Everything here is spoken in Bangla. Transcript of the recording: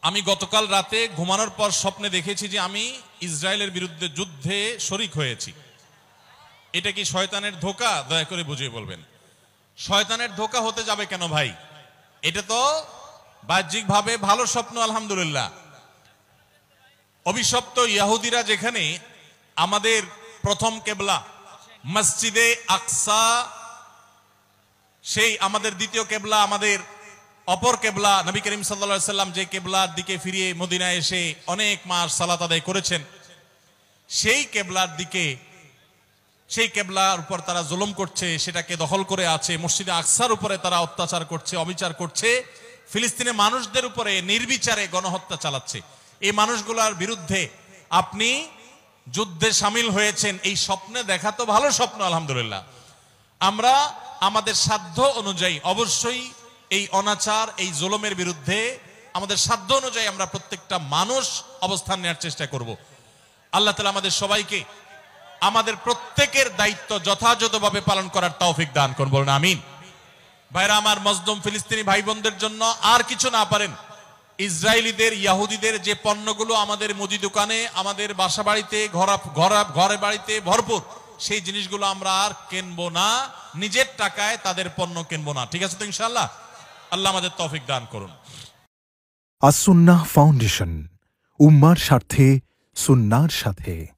আমি গতকাল রাতে ঘুমানোর পর স্বপ্নে দেখেছি যে আমি ইসরায়েলের বিরুদ্ধে যুদ্ধে শরিক হয়েছি। এটা কি শয়তানের ধোঁকা? দয়া করে বুঝিয়ে বলবেন। শয়তানের ধোঁকা হতে যাবে কেন ভাই? এটা তো বাহ্যিকভাবে ভালো স্বপ্ন, আলহামদুলিল্লাহ। অভিশপ্ত ইহুদিরা যেখানে আমাদের প্রথম কেবলা মসজিদে আকসা, সেই আমাদের দ্বিতীয় কেবলা, আমাদের অপর কেবলা, নবী করিম সাল্লাল্লাহু আলাইহি সাল্লাম যে কেবলার দিকে ফিরিয়ে মদিনায় এসে অনেক মাস সালাত আদায় করেছেন, সেই কেবলার দিকে, সেই কেবলার উপর তারা জুলুম করছে, সেটাকে দখল করে আছে। মসজিদে আকসার উপরে তারা অত্যাচার করছে, অবিচার করছে। ফিলিস্তিনের মানুষদের উপরে নির্বিচারে গণহত্যা চালাচ্ছে। এই মানুষগুলোর বিরুদ্ধে আপনি যুদ্ধে সামিল হয়েছেন, এই স্বপ্নে দেখা তো ভালো স্বপ্ন, আলহামদুলিল্লাহ। আমরা আমাদের সাধ্য অনুযায়ী অবশ্যই এই অনাচার, এই জুলুমের বিরুদ্ধে আমাদের সাধ্য অনুযায়ী আমরা প্রত্যেকটা মানুষ অবস্থান নেওয়ার চেষ্টা করব। আল্লাহ তাআলা আমাদের সবাইকে আমাদের প্রত্যেকের দায়িত্ব যথাযথভাবে পালন করার তৌফিক দান করুন, বলুন আমিন। ভাইরা আমার, মজলুম ফিলিস্তিনি ভাই বোনদের জন্য আর কিছু না পারেন, ইসরায়েলিদের, ইহুদিদের যে পণ্যগুলো আমাদের মুদি দোকানে, আমাদের বাসা বাড়িতে, ঘরে বাড়িতে ভরপুর, সেই জিনিসগুলো আমরা আর কিনবো না, নিজের টাকায় তাদের পণ্য কিনবো না। ঠিক আছে তো ইনশাআল্লাহ? আল্লাহ আমাদের তৌফিক দান করুন। আস-সুন্নাহ ফাউন্ডেশন, উম্মার স্বার্থে সুন্নাহর সাথে।